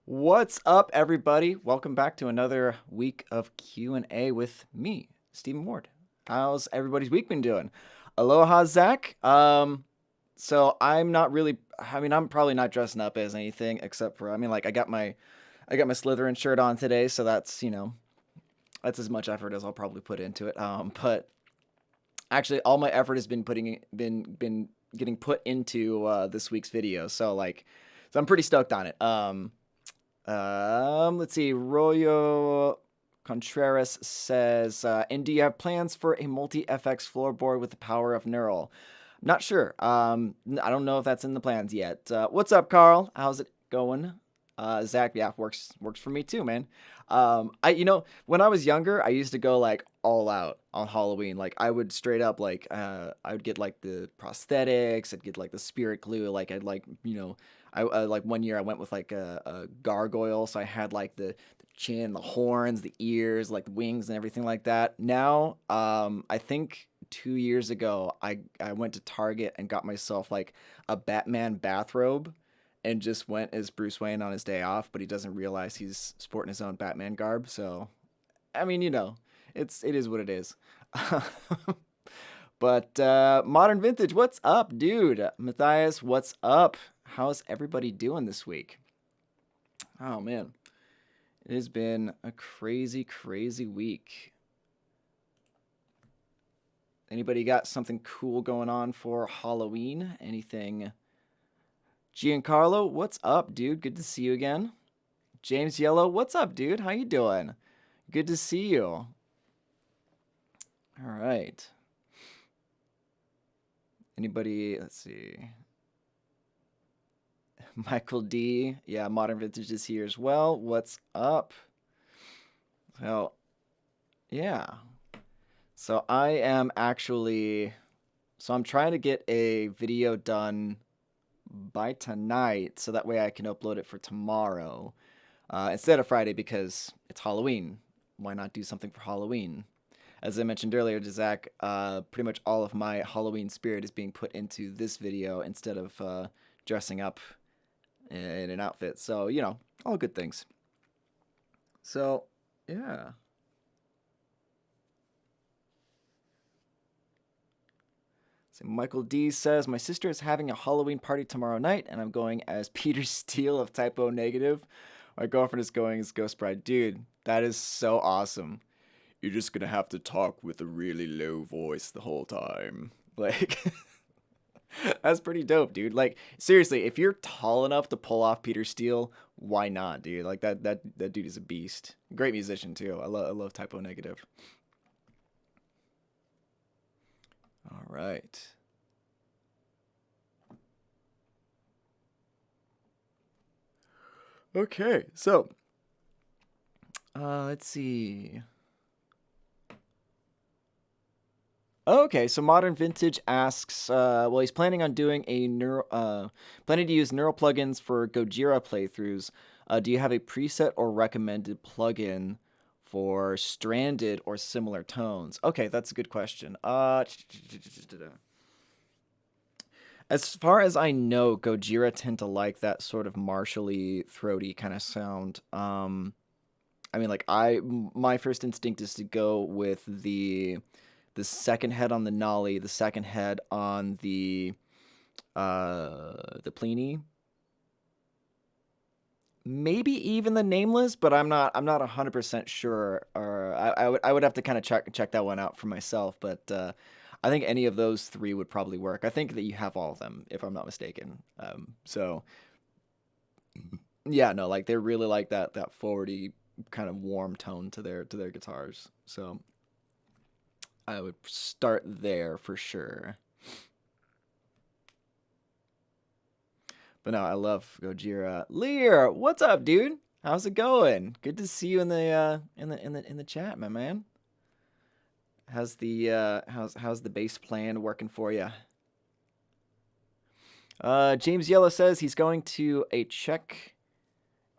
What's up, everybody? Welcome back to another week of Q&A with me, Stephen Ward. How's everybody's week been doing? Aloha, Zach. So I'm not really. I'm probably not dressing up as anything except for. Like I got my Slytherin shirt on today, so that's as much effort as I'll probably put into it. But actually, all my effort has been getting put into this week's video. So I'm pretty stoked on it. Let's see. Royo Contreras says, and do you have plans for a multi-FX floorboard with the power of neural? Not sure. I don't know if that's in the plans yet. What's up, Carl? How's it going? Zach, yeah, works for me too, man. When I was younger, I used to go like all out on Halloween. Like I would straight up I would get like the prosthetics, I'd get like the spirit glue, like I'd like I like one year I went with like a gargoyle, so I had like the chin, the horns, the ears, like the wings and everything like that. Now, I think 2 years ago I went to Target and got myself like a Batman bathrobe and just went as Bruce Wayne on his day off, but he doesn't realize he's sporting his own Batman garb. So, it is what it is. But Modern Vintage, what's up, dude? Matthias, what's up? How's everybody doing this week? Oh man, it has been a crazy, crazy week. Anybody got something cool going on for Halloween? Anything? Giancarlo, what's up, dude? Good to see you again. James Yellow, what's up, dude? How you doing? Good to see you. All right. Anybody? Let's see. Michael D. Yeah, Modern Vintage is here as well. What's up? So, yeah. So I am actually. So I'm trying to get a video done by tonight so that way I can upload it for tomorrow instead of Friday because it's Halloween. Why not do something for Halloween? As I mentioned earlier to Zach, pretty much all of my Halloween spirit is being put into this video instead of dressing up in an outfit. So, all good things. So, yeah. So Michael D says, my sister is having a Halloween party tomorrow night, and I'm going as Peter Steele of Typo Negative. My girlfriend is going as Ghost Bride. Dude, that is so awesome. You're just gonna have to talk with a really low voice the whole time. Like, that's pretty dope, dude. Like, seriously, if you're tall enough to pull off Peter Steele, why not, dude? Like, that dude is a beast. Great musician, too. I love Typo Negative. All right. Okay, so let's see. Okay, so Modern Vintage asks, well, he's planning on doing planning to use neural plugins for Gojira playthroughs. Do you have a preset or recommended plugin for stranded or similar tones? Okay, that's a good question. As far as I know, Gojira tend to like that sort of martially, throaty kind of sound. My first instinct is to go with the second head on the Nolly, the second head on the Pliny, maybe even the Nameless, but I'm not 100% sure. Or I would have to kind of check that one out for myself. But I think any of those three would probably work. I think that you have all of them, if I'm not mistaken. So yeah, no, like they really like that forwardy kind of warm tone to their guitars. So I would start there for sure. But no, I love Gojira. Lear, what's up, dude? How's it going? Good to see you in the chat, my man. How's the bass playing working for you? James Yellow says he's going to a Czech.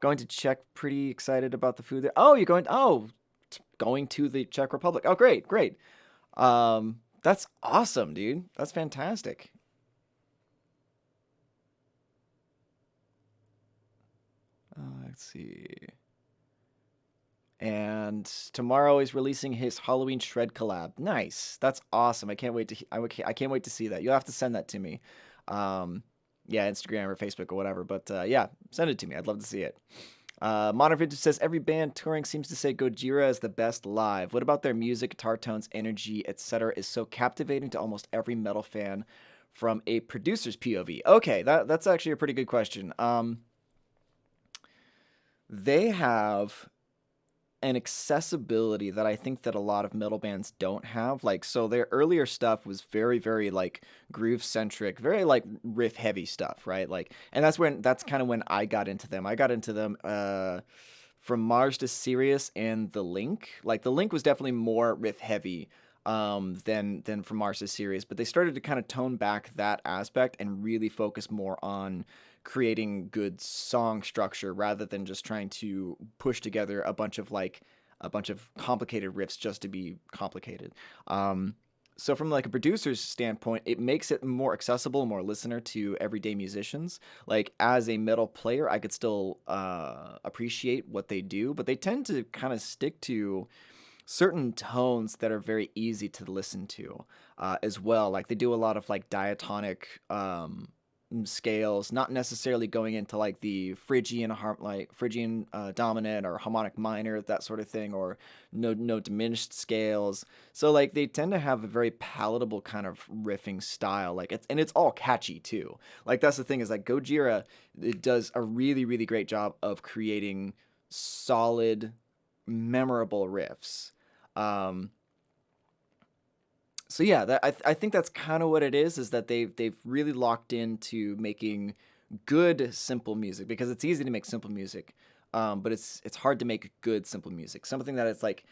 Going to Czech. Pretty excited about the food there. Oh, you're going. Oh, going to the Czech Republic. Oh, great, great. That's awesome, dude. That's fantastic. Let's see. And tomorrow is releasing his Halloween Shred collab. Nice. That's awesome. I can't wait to I can't wait to see that. You'll have to send that to me. Um, yeah, Instagram or Facebook or whatever. But yeah, send it to me. I'd love to see it. Modern Vintage says every band touring seems to say Gojira is the best live. What about their music, guitar tones, energy, etc. is so captivating to almost every metal fan from a producer's POV? Okay, that's actually a pretty good question. They have an accessibility that I think that a lot of metal bands don't have. Like, so their earlier stuff was very, very like groove centric, very like riff heavy stuff, right? Like, and that's kind of when I got into them. I got into them from Mars to Sirius and the Link. Like, the Link was definitely more riff heavy than from Mars to Sirius, but they started to kind of tone back that aspect and really focus more on creating good song structure rather than just trying to push together a bunch of complicated riffs just to be complicated. So from like a producer's standpoint, it makes it more accessible, more listener to everyday musicians. Like, as a metal player, I could still appreciate what they do, but they tend to kind of stick to certain tones that are very easy to listen to as well. Like, they do a lot of like diatonic scales, not necessarily going into like the Phrygian dominant or harmonic minor, that sort of thing, or no diminished scales. So like they tend to have a very palatable kind of riffing style. Like, it's all catchy too. Like, that's the thing, is like Gojira, it does a really, really great job of creating solid, memorable riffs. Um, so yeah, I think that's kind of what it is that they've really locked into making good simple music, because it's easy to make simple music, but it's hard to make good simple music. Something that it's like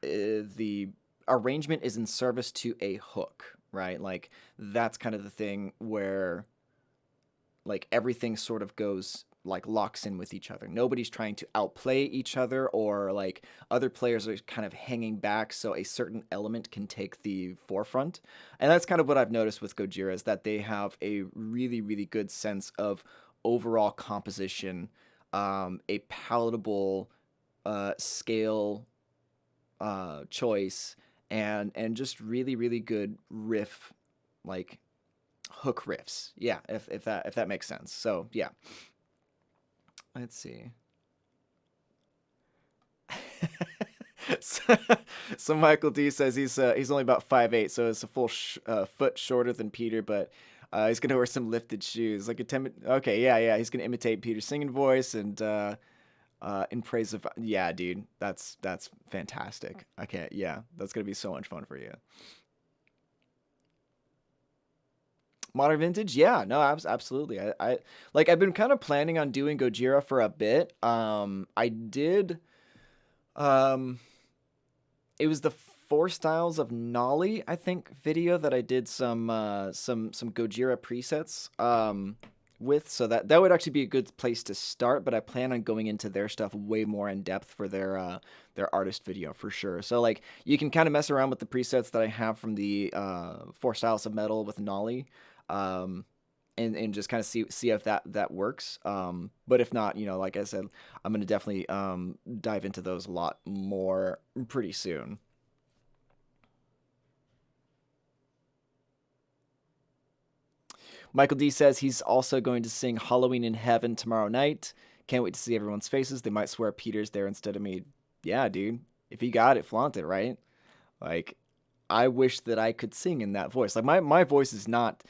the arrangement is in service to a hook, right? Like, that's kind of the thing where like everything sort of goes like locks in with each other. Nobody's trying to outplay each other, or like other players are kind of hanging back so a certain element can take the forefront. And that's kind of what I've noticed with Gojira, is that they have a really, really good sense of overall composition, a palatable scale choice, and just really, really good riff, like hook riffs. Yeah, if that makes sense. So yeah. Let's see. so, so Michael D says he's only about 5'8", so it's a full foot shorter than Peter, but he's gonna wear some lifted shoes, like a okay, yeah, he's gonna imitate Peter's singing voice, and in praise of, yeah, dude, that's fantastic. I can't, yeah, that's gonna be so much fun for you. Modern Vintage, yeah, no, absolutely. I like, I've been kind of planning on doing Gojira for a bit. I did. Um, it was the Four Styles of Nolly, I think, video that I did some Gojira presets with. So that would actually be a good place to start. But I plan on going into their stuff way more in depth for their artist video for sure. So like, you can kind of mess around with the presets that I have from the Four Styles of Metal with Nolly. Um, and just kind of see if that works. But if not, like I said, I'm gonna definitely dive into those a lot more pretty soon. Michael D says he's also going to sing Halloween in Heaven tomorrow night. Can't wait to see everyone's faces. They might swear Peter's there instead of me. Yeah, dude. If you got it, flaunt it, right? Like, I wish that I could sing in that voice. Like, my voice is not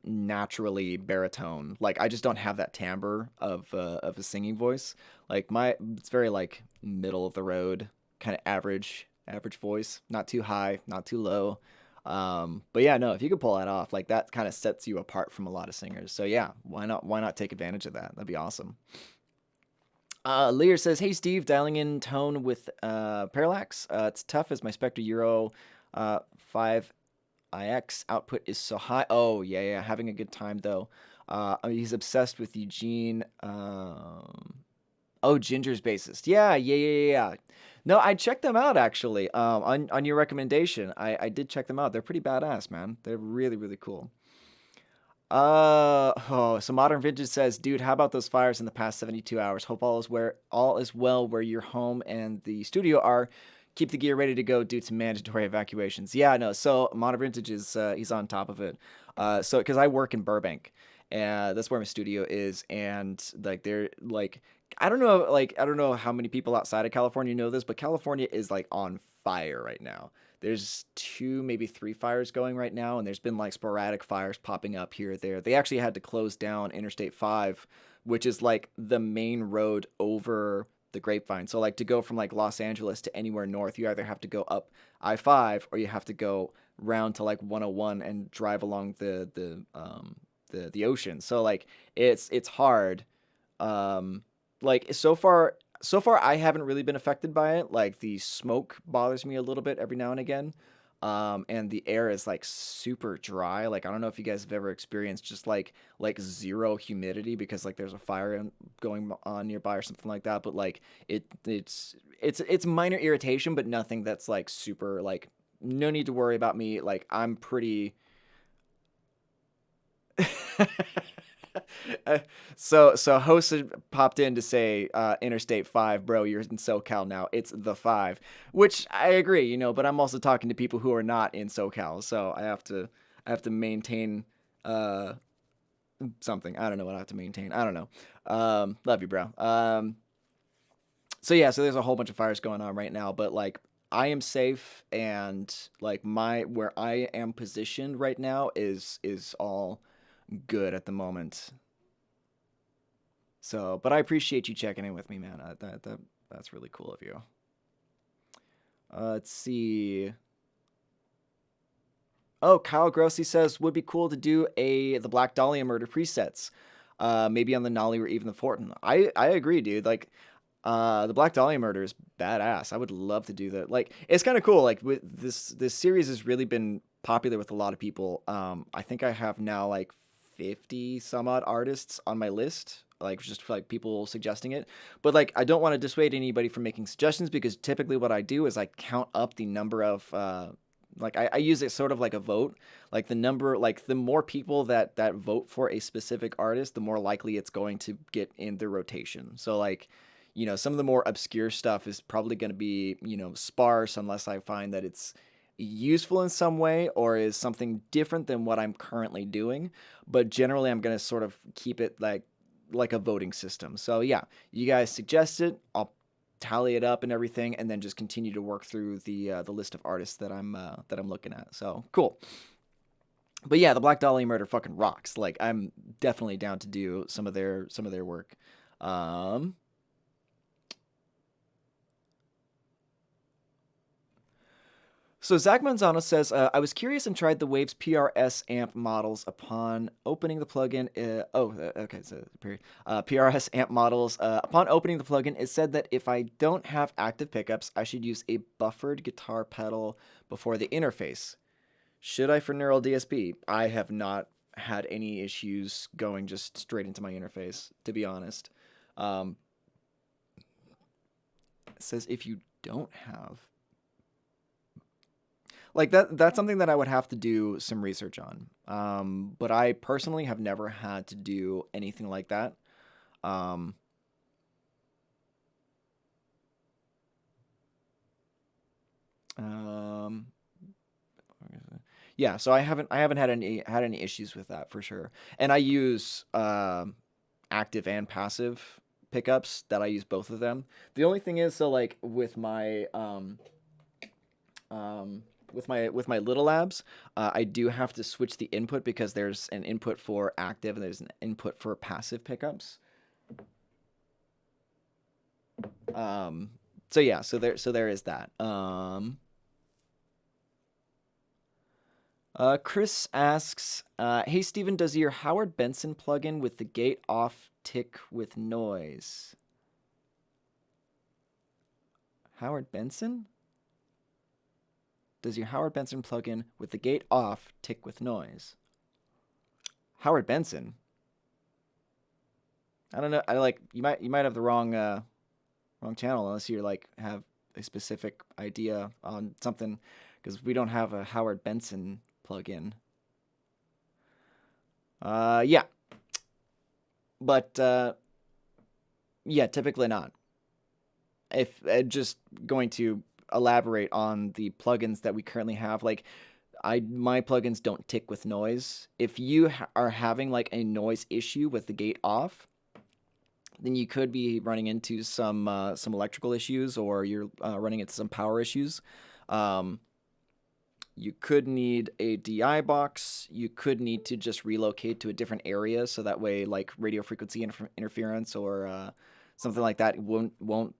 naturally baritone. Like, I just don't have that timbre of a singing voice. Like, it's very like middle of the road, kind of average voice. Not too high, not too low. But yeah, no, if you could pull that off, like, that kind of sets you apart from a lot of singers. So yeah, why not take advantage of that? That'd be awesome. Lear says, "Hey Steve, dialing in tone with Parallax. It's tough as my Spectre Euro 5IX output is so high. Oh yeah, having a good time though. He's obsessed with Eugene. Oh, Ginger's bassist. Yeah. No, I checked them out actually. On your recommendation, I did check them out. They're pretty badass, man. They're really, really cool. So Modern Vintage says, dude, how about those fires in the past 72 hours? Hope all is well where your home and the studio are. Keep the gear ready to go due to mandatory evacuations. Yeah, no. So Modern Vintage is he's on top of it. So because I work in Burbank, and that's where my studio is, and like they're like I don't know how many people outside of California know this, but California is like on fire right now. There's two, maybe three fires going right now, and there's been like sporadic fires popping up here or there. They actually had to close down Interstate 5, which is like the main road over the Grapevine. So like to go from like Los Angeles to anywhere north, you either have to go up I-5 or you have to go round to like 101 and drive along the ocean. So like it's hard. Like so far I haven't really been affected by it. Like the smoke bothers me a little bit every now and again. And the air is like super dry. Like I don't know if you guys have ever experienced just like zero humidity because like there's a going on nearby or something like that. But like it's minor irritation, but nothing that's like super like no need to worry about me. Like I'm pretty Uh, so host had popped in to say Interstate 5, bro, you're in SoCal now. It's the 5, which I agree, but I'm also talking to people who are not in SoCal, so I have to maintain uh something. I don't know what I have to maintain. I don't know. Love you, bro. So yeah, so there's a whole bunch of fires going on right now, but like I am safe and like my where I am positioned right now is all good at the moment. So, but I appreciate you checking in with me, man. That's really cool of you. Let's see. Oh, Kyle Grossi says would be cool to do the Black Dahlia murder presets. Maybe on the Nolly or even the Fortin. I agree, dude. Like the Black Dahlia murder is badass. I would love to do that. Like it's kind of cool. Like with this series has really been popular with a lot of people. I think I have now like 50 some odd artists on my list. Like just like people suggesting it, but like I don't want to dissuade anybody from making suggestions because typically what I do is I count up the number of like I use it sort of like a vote, like the number, like the more people that vote for a specific artist, the more likely it's going to get in the rotation. So like some of the more obscure stuff is probably going to be, sparse unless I find that it's useful in some way or is something different than what I'm currently doing. But generally, I'm going to sort of keep it like a voting system. So yeah, you guys suggest it. I'll tally it up and everything, and then just continue to work through the list of artists that I'm looking at. So cool. But yeah, the Black Dahlia murder fucking rocks. Like I'm definitely down to do some of their work. Um, So Zach Manzano says, I was curious and tried the Waves PRS amp models upon opening the plugin. Okay, so period. PRS amp models. Upon opening the plugin, it said that if I don't have active pickups, I should use a buffered guitar pedal before the interface. Should I for Neural DSP? I have not had any issues going just straight into my interface, to be honest. Um, it says if you don't have like that's something that I would have to do some research on. But I personally have never had to do anything like that. Um, um, yeah, so I haven't had any issues with that for sure. And I use active and passive pickups that I use both of them. The only thing is so like um, with my little labs, I do have to switch the input because there's an input for active and there's an input for passive pickups. Um, so yeah, so there is that. Chris asks, "Hey Steven, does your Howard Benson plugin with the gate off tick with noise?" Howard Benson? Does your Howard Benson plugin with the gate off tick with noise? Howard Benson? I don't know. I like you might have the wrong channel unless you like have a specific idea on something because we don't have a Howard Benson plugin. Yeah, but yeah, typically not. If just going to elaborate on the plugins that we currently have, like my plugins don't tick with noise. If you are having like a noise issue with the gate off, then you could be running into some electrical issues, or you're running into some power issues. Um, you could need a DI box. You could need to just relocate to a different area, so that way, like radio frequency interference or something like that won't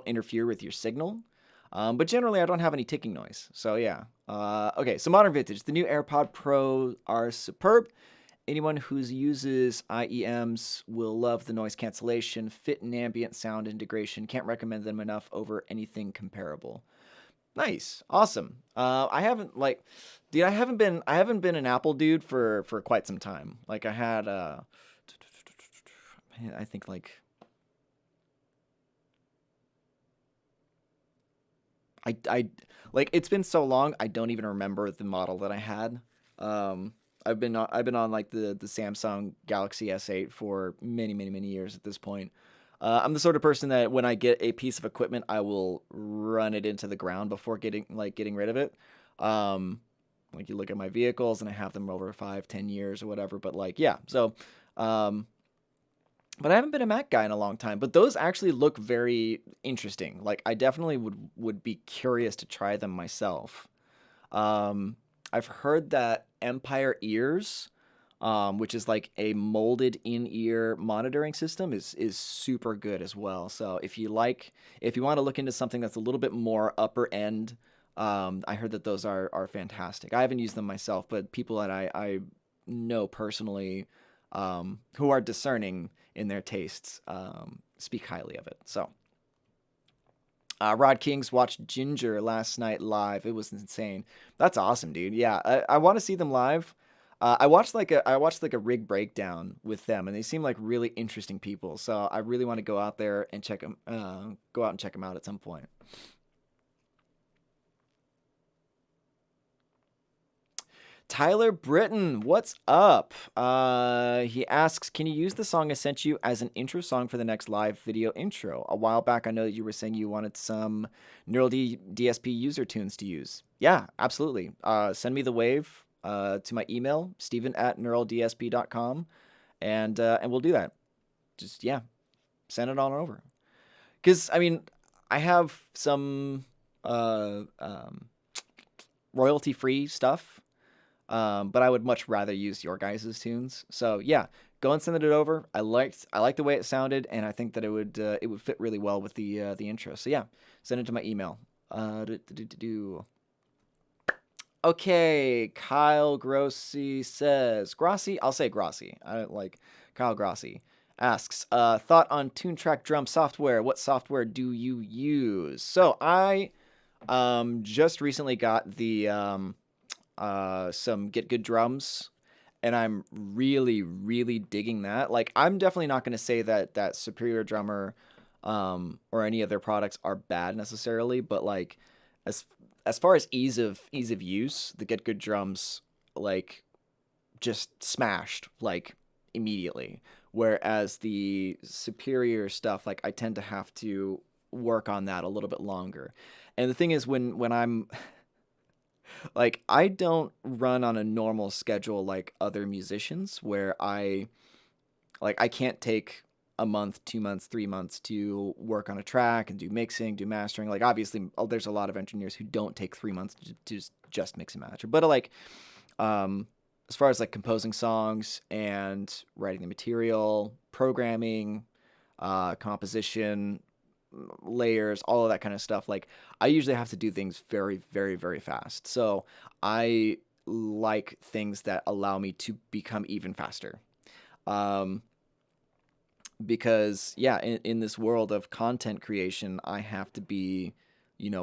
interfere with your signal. But generally, I don't have any ticking noise. So yeah. Okay, so modern vintage. The new AirPod Pro are superb. Anyone who uses IEMs will love the noise cancellation, fit and ambient sound integration. Can't recommend them enough over anything comparable. Nice, awesome. I haven't like, dude, I haven't been an Apple dude for quite some time. Like I had, I think I like it's been so long I don't even remember the model that I had. Um, I've been on like the Samsung Galaxy S8 for many years at this point. I'm the sort of person that when I get a piece of equipment, I will run it into the ground before getting rid of it. Um, like you look at my vehicles and I have them over 5, 10 years or whatever. But like yeah, so um, but I haven't been a Mac guy in a long time. But those actually look very interesting. Like I definitely would be curious to try them myself. Um, I've heard that Empire Ears, which is like a molded in-ear monitoring system, is super good as well. So if you want to look into something that's a little bit more upper end, I heard that those are fantastic. I haven't used them myself, but people that I know personally, who are discerning in their tastes, speak highly of it. So. Rod Kings watched Ginger last night live. It was insane. That's awesome, dude. Yeah, I want to see them live. I watched like a rig breakdown with them, and they seem like really interesting people. So I really want to go out there and go out and check them out at some point. Tyler Britton, what's up? He asks, can you use the song I sent you as an intro song for the next live video intro? A while back, I know that you were saying you wanted some Neural DSP user tunes to use. Yeah, absolutely. Send me the wave to my email, Steven at neuraldsp.com, and we'll do that. Just, yeah, send it on over. Because, I mean, I have some royalty free stuff, but I would much rather use your guys' tunes. So yeah, go and send it over. I liked the way it sounded, and I think that it would fit really well with the intro. So yeah, send it to my email. Okay, Kyle Grossi says Grossi. I'll say Grossi. I don't like Kyle Grossi asks thought on tune track drum software. What software do you use? So I just recently got the some Get Good Drums, and I'm really digging that. Like, I'm definitely not going to say that Superior Drummer or any of their products are bad necessarily, but like as as far as ease of use, the Get Good Drums like just smashed like immediately. Whereas the Superior stuff, like I tend to have to work on that a little bit longer. And the thing is, when I'm like I don't run on a normal schedule like other musicians where I can't take a month, 2 months, 3 months to work on a track and do mixing, do mastering. Like obviously there's a lot of engineers who don't take 3 months to just mix and master. But like um as far as like composing songs and writing the material, programming, composition, layers, all of that kind of stuff. Like I usually have to do things very fast. So I like things that allow me to become even faster. Um, because yeah, in this world of content creation, I have to be,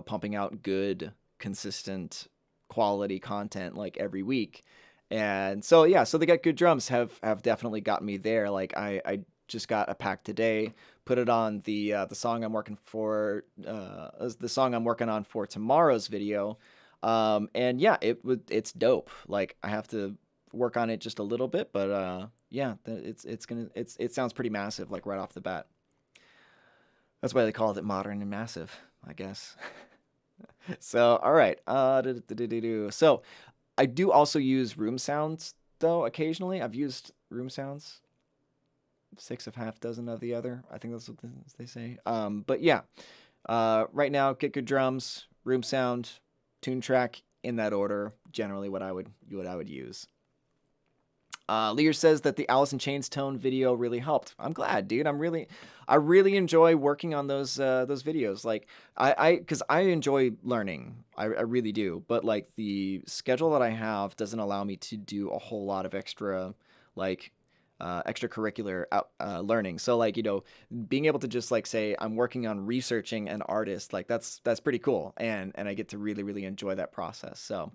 pumping out good, consistent, quality content like every week. And so yeah, so the Get Good Drums have definitely got me there. Like I just got a pack today, put it on the song I'm working for, the song I'm working on for tomorrow's video. And yeah, it's dope. Like I have to work on it just a little bit, but yeah, it sounds pretty massive like right off the bat. That's why they called it modern and massive, I guess. So, all right. So, I do also use room sounds though occasionally. I've used room sounds, six of half dozen of the other. I think that's what they say. But yeah, right now, get good drums, room sound, tune track in that order. Generally, what I would use. Lear says that the Alice in Chains tone video really helped. I'm glad, dude. I really enjoy working on those videos. Like because I enjoy learning. I really do. But like the schedule that I have doesn't allow me to do a whole lot of extra, like extracurricular learning. So like being able to just like say I'm working on researching an artist, like that's pretty cool, and I get to really really enjoy that process. So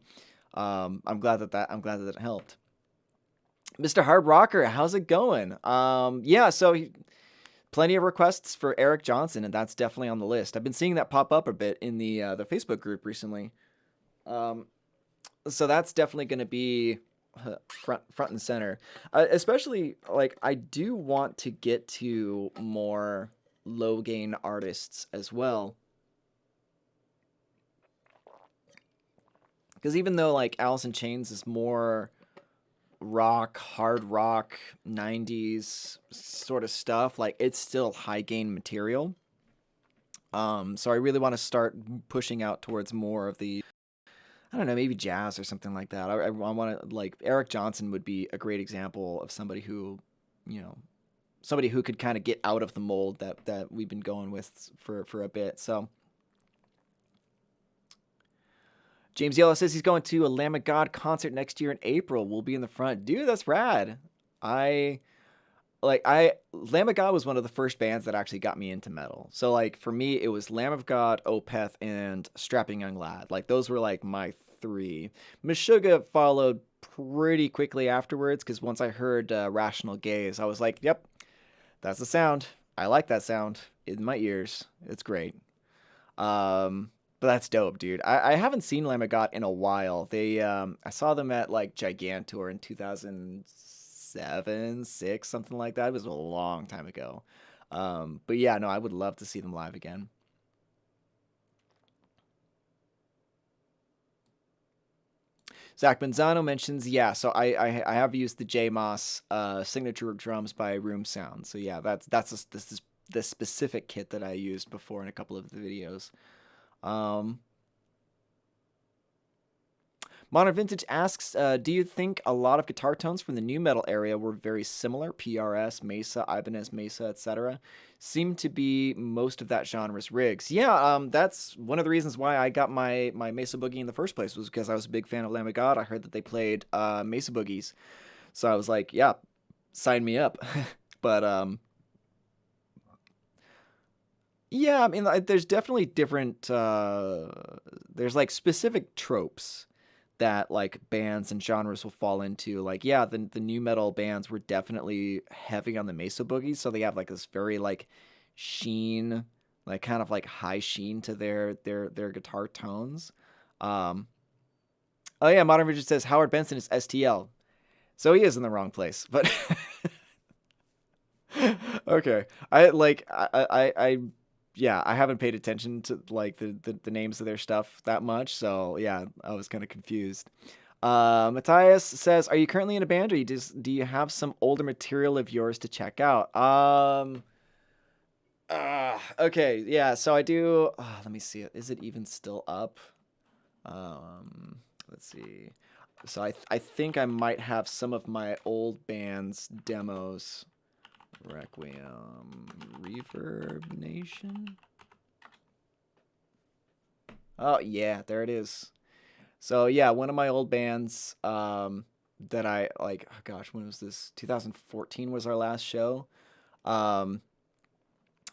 I'm glad that helped. Mr. Hard Rocker, how's it going? Yeah, so plenty of requests for Eric Johnson, and that's definitely on the list. I've been seeing that pop up a bit in the Facebook group recently. Um, so that's definitely going to be front and center. Especially like I do want to get to more low gain artists as well. Because even though like Alice in Chains is more rock, hard rock, 90s sort of stuff, like it's still high gain material. So I really want to start pushing out towards more of the, I don't know, maybe jazz or something like that. I want to, like, Eric Johnson would be a great example of somebody who, you know, somebody who could kind of get out of the mold that we've been going with for a bit. So James Yellow says he's going to a Lamb of God concert next year in April. We'll be in the front. Dude, that's rad. I Lamb of God was one of the first bands that actually got me into metal. So like for me it was Lamb of God, Opeth, and Strapping Young Lad. Like those were like my three. Meshuggah followed pretty quickly afterwards because once I heard Rational Gaze, I was like, yep, that's the sound. I like that sound in my ears. It's great. But that's dope, dude. I haven't seen Lamb of God in a while. I saw them at like Gigantour in 2007, 6, something like that. It was a long time ago. But yeah, no, I would love to see them live again. Zach Benzano mentions, yeah, so I have used the J Moss signature drums by Room Sound. So yeah, this is the specific kit that I used before in a couple of the videos. Um, Modern Vintage asks, do you think a lot of guitar tones from the new metal area were very similar? PRS, Mesa, Ibanez Mesa, etc. Seem to be most of that genre's rigs. Yeah, that's one of the reasons why I got my Mesa Boogie in the first place was because I was a big fan of Lamb of God. I heard that they played Mesa Boogies, so I was like, yeah, sign me up. But yeah, I mean, there's definitely different. There's like specific tropes that like bands and genres will fall into. Like, yeah, the new metal bands were definitely heavy on the Mesa Boogie, so they have like this very like sheen, like kind of like high sheen to their guitar tones. Um, oh yeah, Modern Vision says Howard Benson is STL, so he is in the wrong place, but. Okay. I yeah, I haven't paid attention to like the names of their stuff that much, so yeah, I was kind of confused. Matthias says, "Are you currently in a band, or do you have some older material of yours to check out?" Okay, yeah, so I do. Let me see. Is it even still up? Let's see. So I think I might have some of my old band's demos. Requiem, Reverb Nation. Oh yeah, there it is. So yeah, one of my old bands that I like, oh gosh, when was this? 2014 was our last show. Um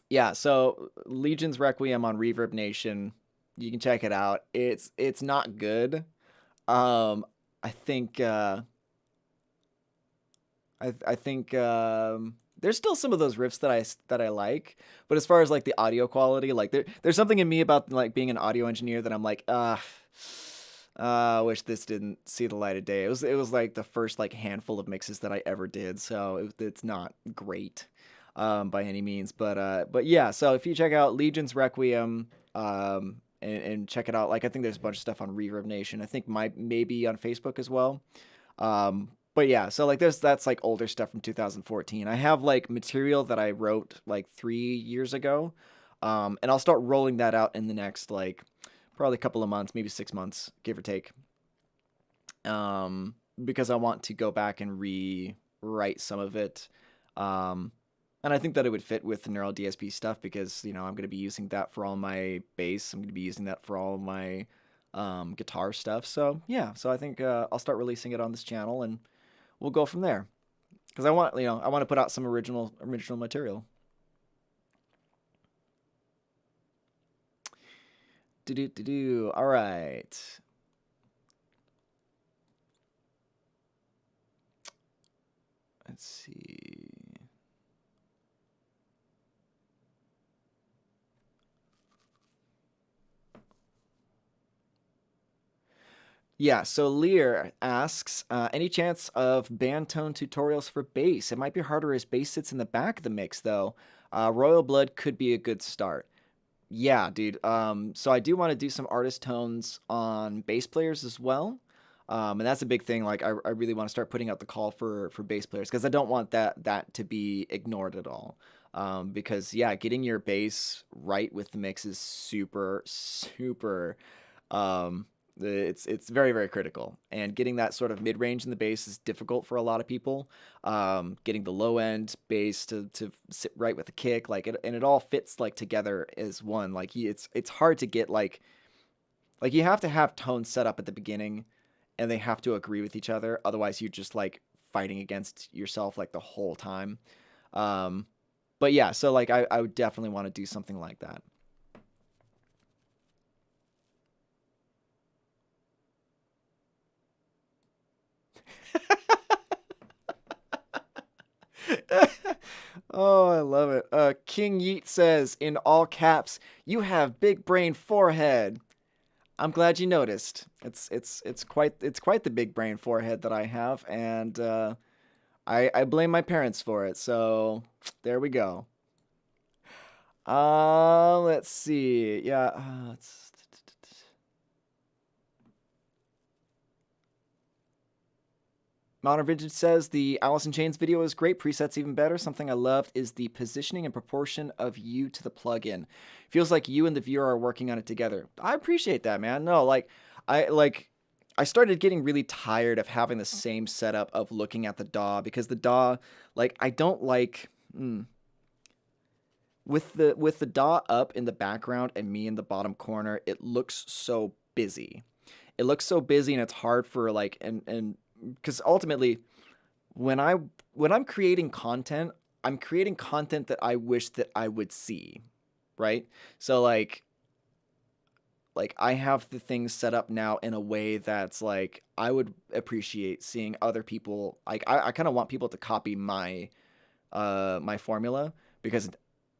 yeah, so Legion's Requiem on Reverb Nation. You can check it out. It's not good. Um I think I think there's still some of those riffs that I like, but as far as like the audio quality, like there's something in me about like being an audio engineer that I'm like, I wish this didn't see the light of day. It was like the first like handful of mixes that I ever did, so it's not great by any means. But yeah. So if you check out Legion's Requiem, and check it out, like I think there's a bunch of stuff on Reverb Nation. I think maybe on Facebook as well. But yeah, so like that's like older stuff from 2014. I have like material that I wrote like 3 years ago, and I'll start rolling that out in the next like probably a couple of months, maybe 6 months, give or take. Because I want to go back and rewrite some of it. Um, and I think that it would fit with the neural DSP stuff because I'm going to be using that for all my bass. I'm going to be using that for all my guitar stuff. So yeah, so I think I'll start releasing it on this channel and we'll go from there. Because I want to put out some original material. Do. All right. Let's see. Yeah, so Lear asks, any chance of band tone tutorials for bass? It might be harder as bass sits in the back of the mix, though. Royal Blood could be a good start. Yeah, dude. So I do want to do some artist tones on bass players as well. And that's a big thing. Like I really want to start putting out the call for bass players because I don't want that to be ignored at all. Because yeah, getting your bass right with the mix is super, super um, it's very, very critical, and getting that sort of mid range in the bass is difficult for a lot of people. Getting the low end bass to sit right with the kick, like it, and it all fits like together as one. Like it's hard to get like you have to have tones set up at the beginning, and they have to agree with each other. Otherwise, you're just like fighting against yourself like the whole time. Um, but yeah, so like I would definitely want to do something like that. Oh, I love it. King Yeet says in all caps, "You have big brain forehead." I'm glad you noticed. It's quite the big brain forehead that I have, and I blame my parents for it. So there we go. Let's see. Yeah, Modern Vintage says the Alice in Chains video is great. Presets even better. Something I loved is the positioning and proportion of you to the plugin. Feels like you and the viewer are working on it together. I appreciate that, man. No, I started getting really tired of having the same setup of looking at the DAW because the DAW, like I don't like with the DAW up in the background and me in the bottom corner, it looks so busy. It looks so busy and it's hard for like and because ultimately when I'm creating content, I'm creating content that I wish that I would see, right? So like I have the things set up now in a way that's like I would appreciate seeing other people like I kind of want people to copy my formula because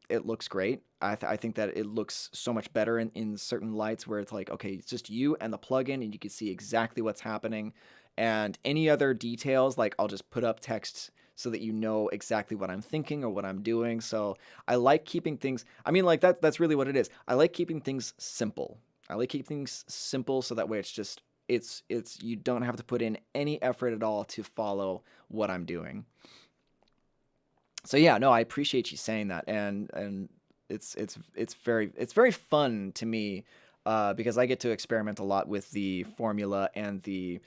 it looks great. I think that it looks so much better in certain lights where it's like, okay, it's just you and the plugin and you can see exactly what's happening. And any other details, like I'll just put up text so that you know exactly what I'm thinking or what I'm doing. So I like keeping things, I mean, like that's really what it is. I like keeping things simple. I like keeping things simple so that way it's you don't have to put in any effort at all to follow what I'm doing. So yeah, no, I appreciate you saying that, and it's very fun to me because I get to experiment a lot with the formula and the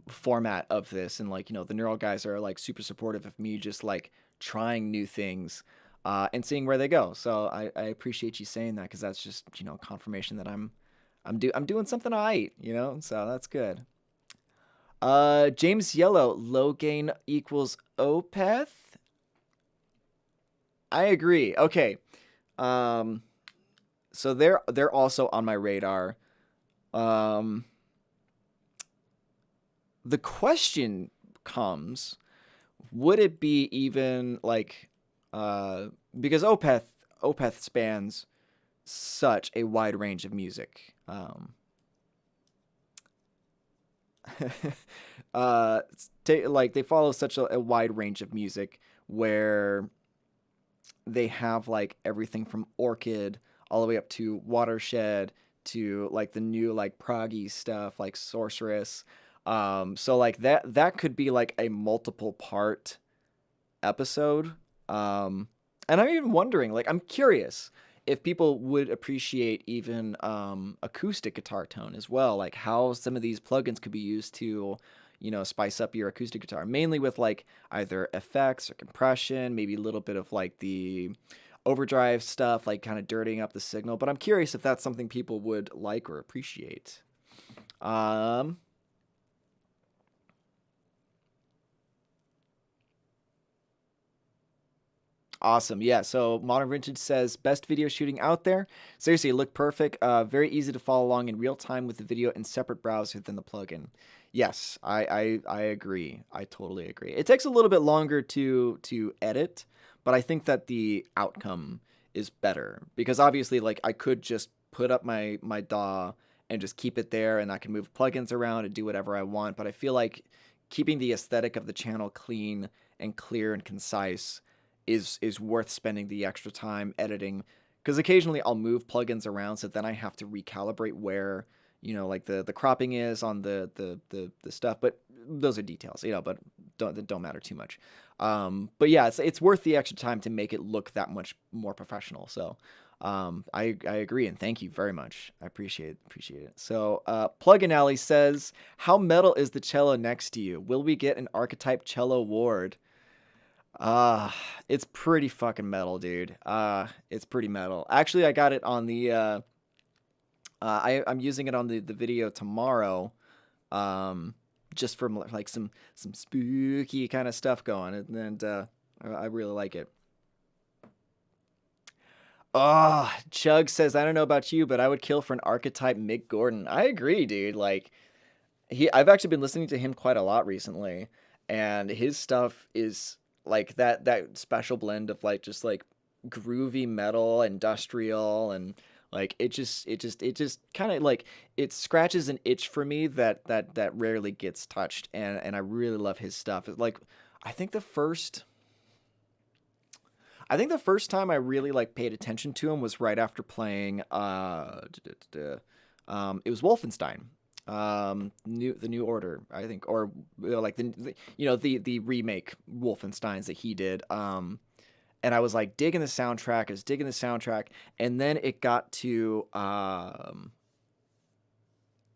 format of this, and like the neural guys are like super supportive of me just like trying new things and seeing where they go. So I appreciate you saying that because that's just confirmation that I'm doing something right, so that's good. James Yellow, low gain equals Opeth. I agree. Okay. Um, so they're also on my radar. Um, the question comes, would it be even like because Opeth spans such a wide range of music. like they follow such a wide range of music where they have like everything from Orchid all the way up to Watershed to like the new like proggy stuff like Sorceress. So like that could be like a multiple part episode. Um, and I'm even wondering, like, I'm curious if people would appreciate even acoustic guitar tone as well, like how some of these plugins could be used to, spice up your acoustic guitar, mainly with like either effects or compression, maybe a little bit of like the overdrive stuff, like kind of dirtying up the signal. But I'm curious if that's something people would like or appreciate. Um, Awesome. Yeah. So Modern Vintage says best video shooting out there. Seriously, it looked perfect. Very easy to follow along in real time with the video in separate browser than the plugin. Yes, I agree. I totally agree. It takes a little bit longer to edit, but I think that the outcome is better because obviously, like I could just put up my DAW and just keep it there, and I can move plugins around and do whatever I want. But I feel like keeping the aesthetic of the channel clean and clear and concise is worth spending the extra time editing because occasionally I'll move plugins around so then I have to recalibrate where like the cropping is on the stuff, but those are details, but don't matter too much. But yeah, it's worth the extra time to make it look that much more professional. So I agree and thank you very much. I appreciate it. So Plugin Alley says, how metal is the cello next to you? Will we get an archetype cello award? Uh, it's pretty fucking metal, dude. It's pretty metal. Actually, I got it on the I'm using it on the video tomorrow. Um, just for like some spooky kind of stuff going, and I really like it. Chug says, I don't know about you, but I would kill for an archetype Mick Gordon. I agree, dude. Like I've actually been listening to him quite a lot recently, and his stuff is like that special blend of like just like groovy metal, industrial, and like it just kind of like it scratches an itch for me that rarely gets touched, and I really love his stuff. It's like I think the first I think the first time I really like paid attention to him was right after playing it was Wolfenstein. The new order, I think, or like the remake Wolfensteins that he did. And I was like digging the soundtrack. I was digging the soundtrack, and then it got to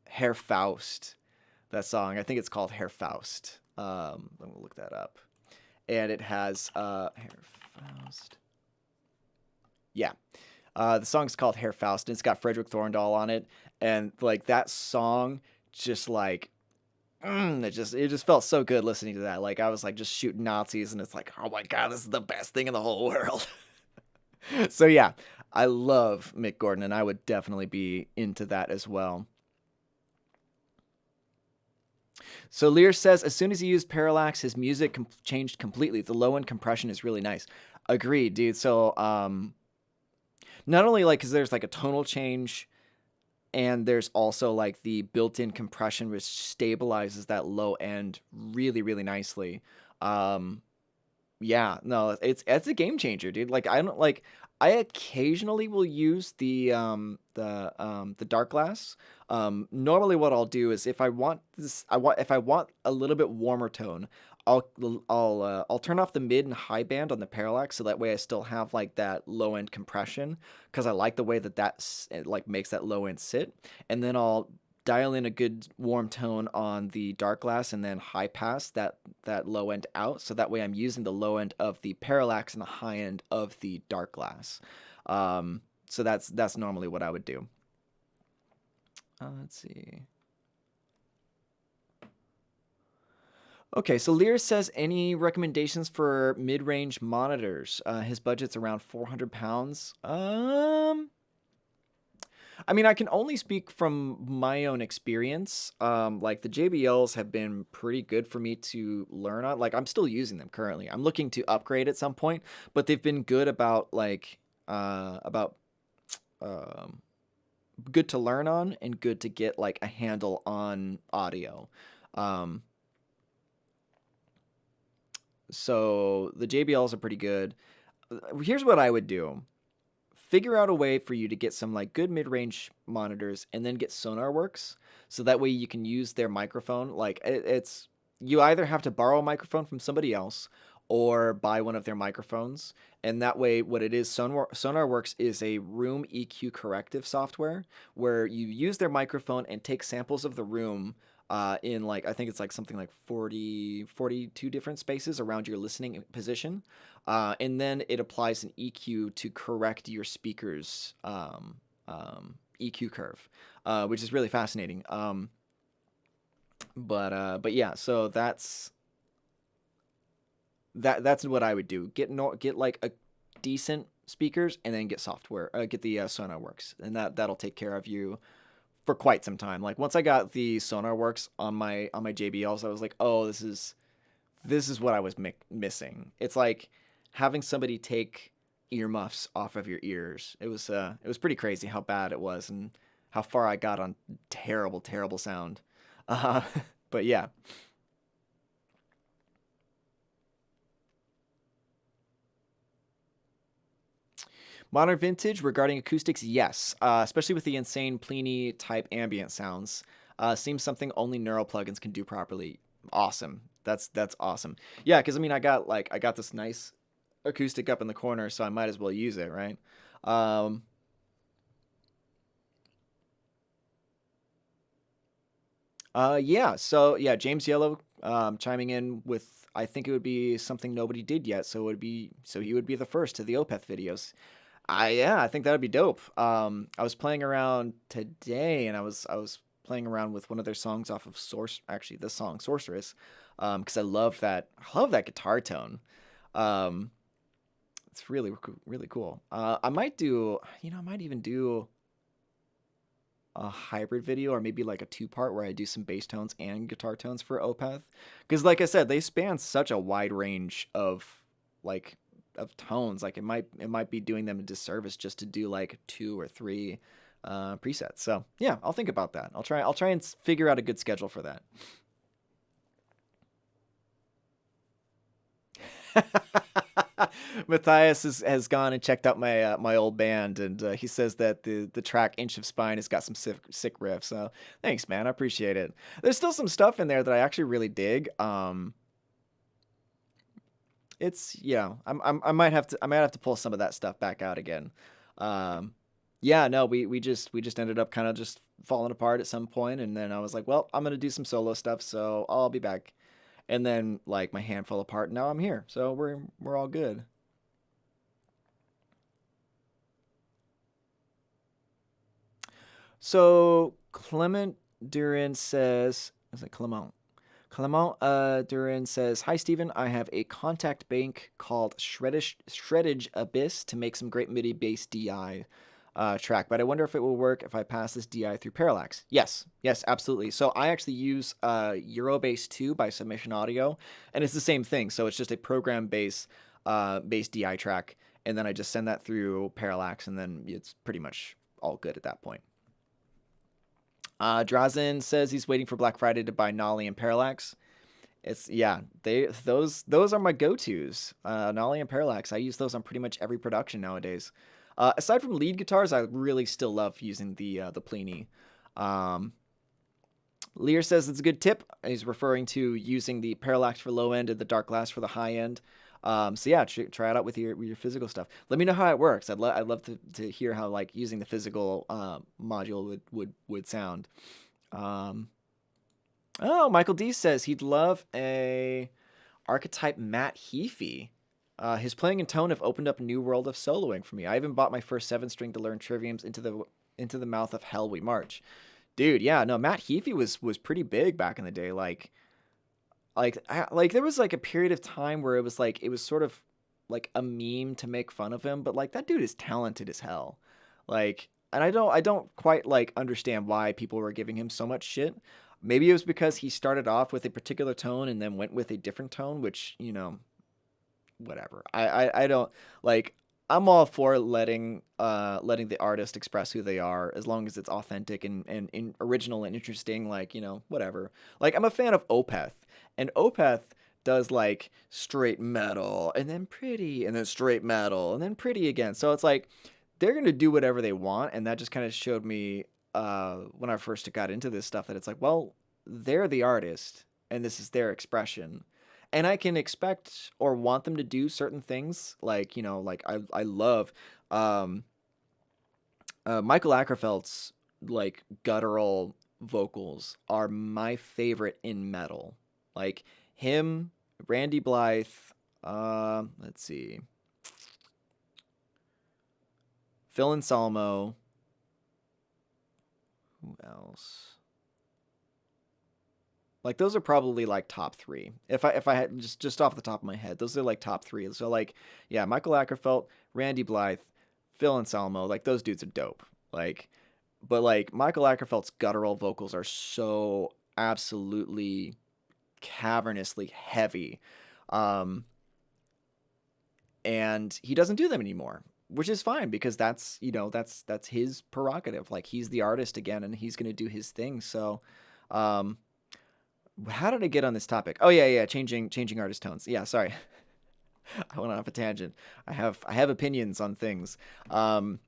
Herr Faust. That song, I think it's called Herr Faust. Let me look that up. And it has Herr Faust. Yeah, the song's called Herr Faust, and it's got Frederick Thorndal on it, and like that song, just like it just felt so good listening to that. Like I was like just shooting Nazis, and it's like, oh my god, this is the best thing in the whole world. So yeah, I love Mick Gordon, and I would definitely be into that as well. So Lear says, as soon as he used Parallax, his music changed completely. The low end compression is really nice. Agreed, dude. So not only like because there's like a tonal change, and there's also like the built-in compression which stabilizes that low end really really nicely. Um, yeah, no, it's a game changer, dude. Like I don't like I occasionally will use the dark glass. Normally what I'll do is if I want a little bit warmer tone, I'll I'll turn off the mid and high band on the parallax so that way I still have like that low end compression because I like the way it like makes that low end sit, and then I'll dial in a good warm tone on the dark glass and then high pass that low end out so that way I'm using the low end of the parallax and the high end of the dark glass. So that's normally what I would do. Let's see. Okay, so Lear says any recommendations for mid-range monitors? His budget's around £400. I mean, I can only speak from my own experience. Like the JBLs have been pretty good for me to learn on. Like I'm still using them currently. I'm looking to upgrade at some point, but they've been good about um, good to learn on and good to get like a handle on audio. Um, so the JBLs are pretty good. Here's what I would do. Figure out a way for you to get some like good mid-range monitors and then get SonarWorks so that way you can use their microphone. Like it's you either have to borrow a microphone from somebody else or buy one of their microphones. And that way what it is SonarWorks is a room EQ corrective software where you use their microphone and take samples of the room in like I think it's like something like 42 different spaces around your listening position, and then it applies an EQ to correct your speaker's EQ curve, which is really fascinating. But yeah, so that's what I would do. Get like a decent speakers and then get software. Get the SonarWorks, and that'll take care of you for quite some time. Like once I got the SonarWorks on my JBLs, I was like, oh, this is what I was missing. It's like having somebody take earmuffs off of your ears. It was pretty crazy how bad it was and how far I got on terrible sound. Uh, but yeah. Modern vintage regarding acoustics, yes, especially with the insane Pliny type ambient sounds. Seems something only neural plugins can do properly. Awesome. That's awesome. Yeah, because I mean, I got this nice acoustic up in the corner, so I might as well use it, right? Um, yeah. So yeah, James Yellow chiming in with I think it would be something nobody did yet, so he would be the first to the Opeth videos. Yeah, I think that would be dope. I was playing around today, and I was playing around with one of their songs off of Source, actually the song Sorceress, because I love that guitar tone. Um, it's really cool. I might I might even do a hybrid video or maybe like a two-part where I do some bass tones and guitar tones for Opeth, because like I said, they span such a wide range like of tones. Like it might be doing them a disservice just to do like two or three presets. So yeah, I'll think about that. I'll try and figure out a good schedule for that. Matthias has gone and checked out my old band, and he says that the track "Inch of Spine" has got some sick riffs. So thanks, man. I appreciate it. There's still some stuff in there that I actually really dig. It's yeah, I might have to pull some of that stuff back out again. Um, yeah, no, we just ended up kind of just falling apart at some point, and then I was like, well, I'm gonna do some solo stuff, so I'll be back. And then like my hand fell apart, and now I'm here, so we're all good. So Clement Duran says, is it Clement? Clement Duran says, "Hi Stephen, I have a contact bank called Shreddage Abyss to make some great MIDI based DI track, but I wonder if it will work if I pass this DI through Parallax." Yes, yes, absolutely. So I actually use Eurobase 2 by Submission Audio, and it's the same thing. So it's just a program based DI track, and then I just send that through Parallax, and then it's pretty much all good at that point. Drazen says he's waiting for Black Friday to buy Nolly and Parallax. It's yeah, those are my go-tos. Nolly and Parallax. I use those on pretty much every production nowadays. Aside from lead guitars, I really still love using the Plini. Um, Lear says it's a good tip. He's referring to using the Parallax for low end and the Dark Glass for the high end. So yeah, try it out with your physical stuff. Let me know how it works. I'd love to hear how like using the physical module would sound. Um, oh, Michael D says he'd love a archetype Matt Heafy. His playing and tone have opened up a new world of soloing for me. I even bought my first seven string to learn triviums into the mouth of hell we march. Dude, yeah, no, Matt Heafy was pretty big back in the day. Like there was like a period of time where it was sort of like a meme to make fun of him, but like that dude is talented as hell. Like, and I don't quite like understand why people were giving him so much shit. Maybe it was because he started off with a particular tone and then went with a different tone, which, whatever. I don't like. I'm all for letting the artist express who they are as long as it's authentic and original and interesting, like, whatever. Like, I'm a fan of Opeth, and Opeth does like straight metal and then pretty and then straight metal and then pretty again. So it's like they're gonna do whatever they want, and that just kind of showed me when I first got into this stuff that it's like, well, they're the artist and this is their expression. And I can expect or want them to do certain things, like, like I love um, Michael Ackerfeld's like guttural vocals are my favorite in metal. Like him, Randy Blythe, let's see, Phil Anselmo, who else? Like those are probably like top three. If I had just off the top of my head, those are like top three. So like, yeah, Michael Ackerfeld, Randy Blythe, Phil Anselmo, like those dudes are dope. Like, but like Michael Ackerfeld's guttural vocals are so absolutely cavernously heavy, um, and he doesn't do them anymore, which is fine because that's his prerogative. Like he's the artist again, and he's gonna do his thing. So, um, how did I get on this topic? Oh yeah, changing artist tones. Yeah, sorry, I went off a tangent. I have opinions on things. Um,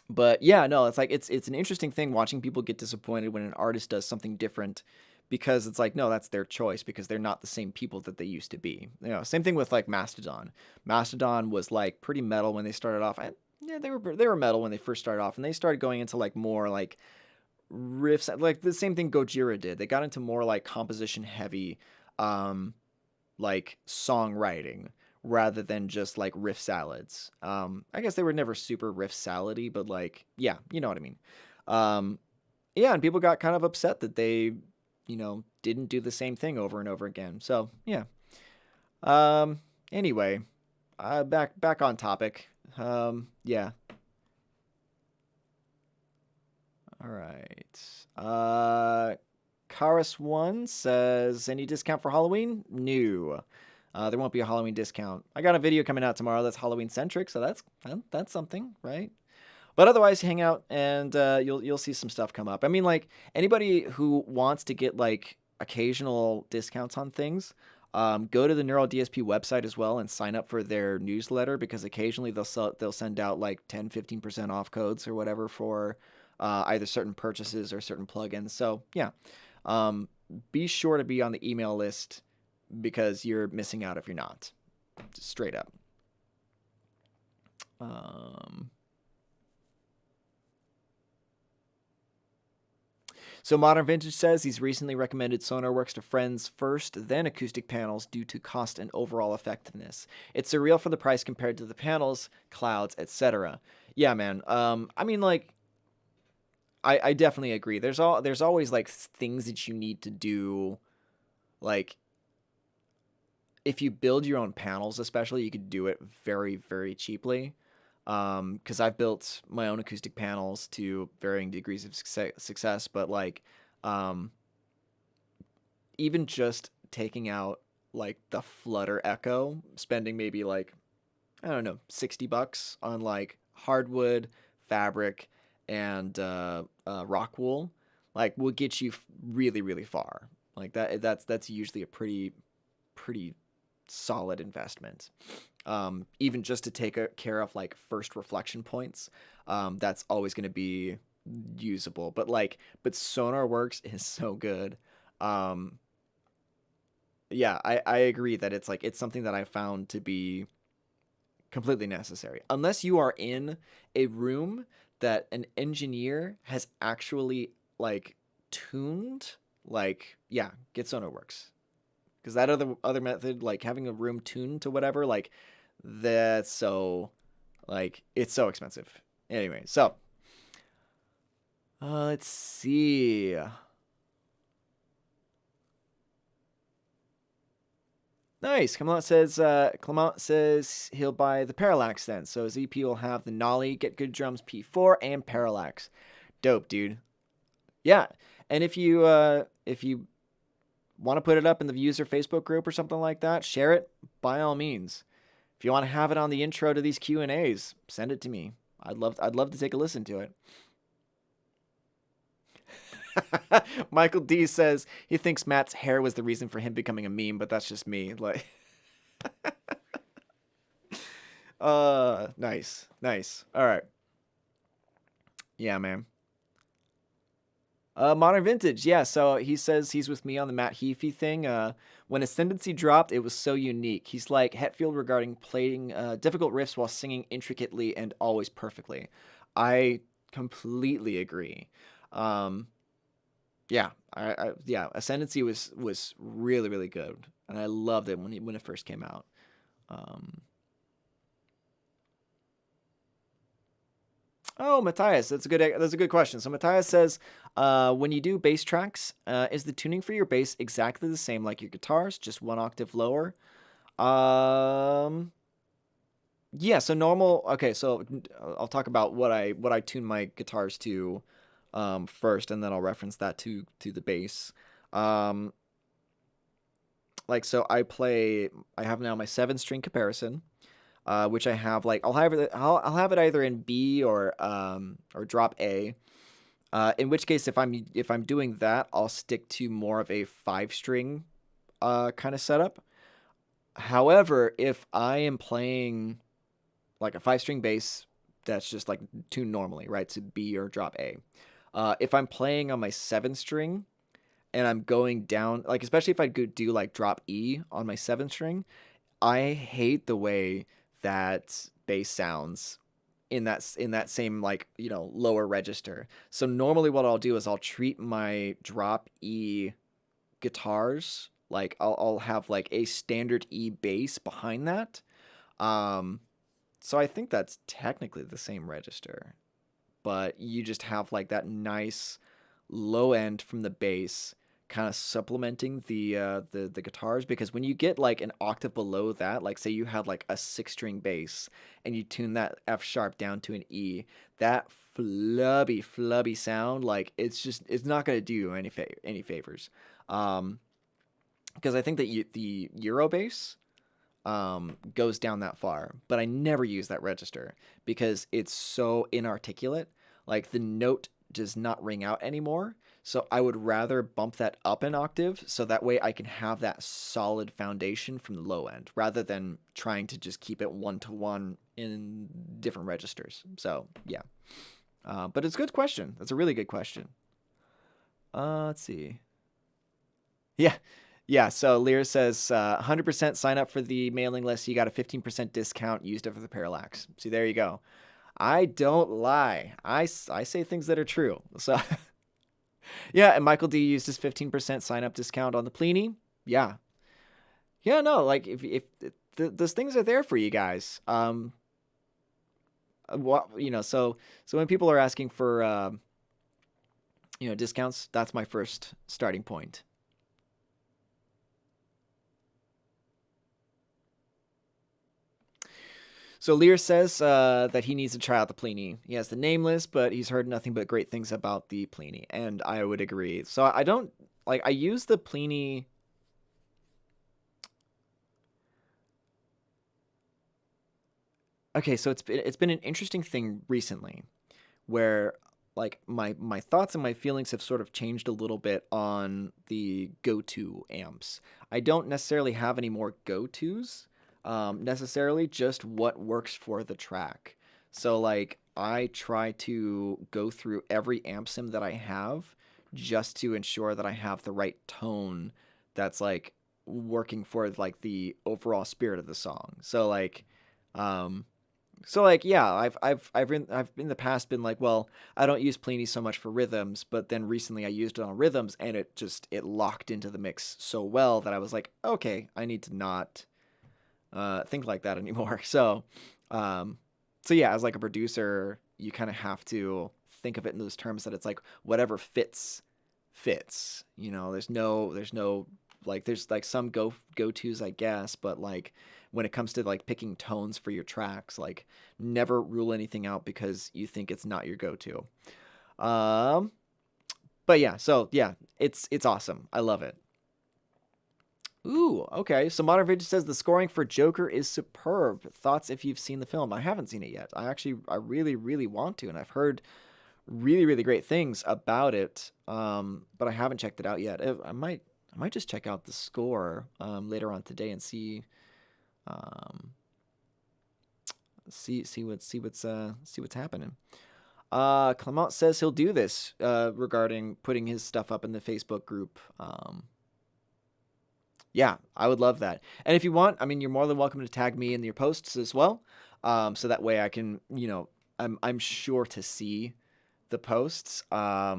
but yeah, no, it's like it's an interesting thing watching people get disappointed when an artist does something different because it's like no, that's their choice because they're not the same people that they used to be. Same thing with like Mastodon. Mastodon was like pretty metal when they started off. Yeah, they were metal when they first started off, and they started going into like more like riffs, like the same thing Gojira did. They got into more like composition heavy, um, like songwriting rather than just like riff salads. I guess they were never super riff salady, but like, yeah, you know what I mean. Um, yeah, and people got kind of upset that they, didn't do the same thing over and over again. So yeah. Anyway, back on topic. Yeah. All right. Karis1 says, any discount for Halloween? No. There won't be a Halloween discount. I got a video coming out tomorrow that's Halloween centric, so that's something, right? But otherwise, hang out and you'll see some stuff come up. I mean, like anybody who wants to get like occasional discounts on things, go to the Neural DSP website as well and sign up for their newsletter because occasionally they'll send out like 10-15% off codes or whatever for either certain purchases or certain plugins. So yeah, um, be sure to be on the email list because you're missing out if you're not. Just straight up. So Modern Vintage says he's recently recommended SonarWorks to friends first, then acoustic panels due to cost and overall effectiveness. It's surreal for the price compared to the panels, clouds, etc. Yeah, man. I mean, like, I definitely agree. There's always like things that you need to do, like if you build your own panels, especially, you could do it very, very cheaply. Because I've built my own acoustic panels to varying degrees of success, but like, um, even just taking out like the flutter echo, spending maybe like, I don't know, $60 on like hardwood, fabric, and rock wool, like will get you really, really far. Like that's usually a pretty solid investment. Even just to take care of like first reflection points, that's always going to be usable. But SonarWorks is so good. Yeah, I agree that it's something that I found to be completely necessary. Unless you are in a room that an engineer has actually like tuned, like yeah, get SonarWorks. Because that other method, like having a room tuned to whatever, like that's so, like it's so expensive. Anyway, so let's see. Nice. Clement says he'll buy the Parallax then. So his EP will have the Nolly, Get Good Drums P4, and Parallax. Dope, dude. Yeah. And if you want to put it up in the user Facebook group or something like that, share it by all means. If you want to have it on the intro to these Q&As, send it to me. I'd love to take a listen to it. Michael D says he thinks Matt's hair was the reason for him becoming a meme, but that's just me. Like, nice, nice. All right, yeah, man. Modern Vintage, yeah. So he says he's with me on the Matt Heafy thing. When Ascendancy dropped, it was so unique. He's like Hetfield regarding playing difficult riffs while singing intricately and always perfectly. I completely agree. Um, yeah, yeah. Ascendancy was really really good, and I loved it when it first came out. Um, Oh, Matthias, that's a good question. So Matthias says, when you do bass tracks, is the tuning for your bass exactly the same like your guitars, just one octave lower? Um, yeah. So normal. Okay, so I'll talk about what I tune my guitars to, first, and then I'll reference that to the bass. Um, like so, I have now my 7 string comparison, which I have like I'll have it either in B or drop A. In which case, if I'm doing that, I'll stick to more of a 5 string kind of setup. However, if I am playing like a 5 string bass that's just like tuned normally, right, to B or drop A. If I'm playing on my 7 string and I'm going down, like especially if I do like drop E on my 7 string, I hate the way that bass sounds in that same like lower register. So normally what I'll do is I'll treat my drop E guitars like I'll have like a standard E bass behind that. Um, so I think that's technically the same register, but you just have like that nice low end from the bass kind of supplementing the guitars, because when you get like an octave below that, like say you had like a 6 string bass and you tune that F sharp down to an E, that flubby sound, like it's not going to do you any favors. um because I think that the Euro bass goes down that far, but I never use that register because it's so inarticulate. Like the note does not ring out anymore. So I would rather bump that up an octave so that way I can have that solid foundation from the low end rather than trying to just keep it 1 to 1 in different registers. So yeah, but it's a good question. That's a really good question. Let's see. Yeah. Yeah, so Lear says 100% sign up for the mailing list. You got a 15% discount. Used it for the parallax. See, there you go. I don't lie. I say things that are true. So, yeah, and Michael D used his 15% sign up discount on the Pliny. Yeah. Yeah, no, like if those things are there for you guys. What, so when people are asking for discounts, that's my first starting point. So Lear says that he needs to try out the Pliny. He has the Nameless, but he's heard nothing but great things about the Pliny, and I would agree. So I don't like I use the Pliny. Okay, so it's been an interesting thing recently where like my thoughts and my feelings have sort of changed a little bit on the go-to amps. I don't necessarily have any more go-tos, necessarily, just what works for the track. So like I try to go through every amp sim that I have just to ensure that I have the right tone that's like working for like the overall spirit of the song. Um yeah, I've in the past been like, well, I don't use Pliny so much for rhythms, but then recently I used it on rhythms and it locked into the mix so well that I was like, okay, I need to not think like that anymore. Um, so yeah, as like a producer, you kind of have to think of it in those terms that it's like whatever fits. There's no like there's like some go tos, I guess, but like when it comes to like picking tones for your tracks, like never rule anything out because you think it's not your go to. Um, but yeah, so yeah, it's awesome. I love it. Ooh, okay. So Modern Vintage says the scoring for Joker is superb. Thoughts if you've seen the film? I haven't seen it yet. I really, really want to, and I've heard really, really great things about it. But I haven't checked it out yet. I might just check out the score later on today and um, see what's happening. Clement says he'll do this regarding putting his stuff up in the Facebook group. Yeah, I would love that. And if you want, I mean, you're more than welcome to tag me in your posts as well. So that way I can, I'm sure to see the posts. Yeah,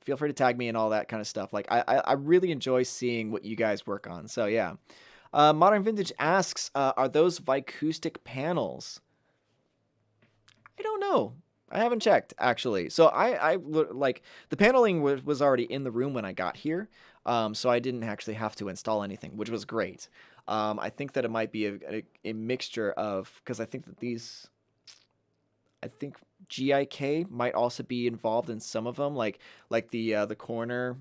feel free to tag me and all that kind of stuff. Like I really enjoy seeing what you guys work on. So yeah. Modern Vintage asks, are those Vicoustic panels? I don't know. I haven't checked actually. So like the paneling was already in the room when I got here, so I didn't actually have to install anything, which was great. I think that it might be a mixture of because I think that I think GIK might also be involved in some of them, like the corner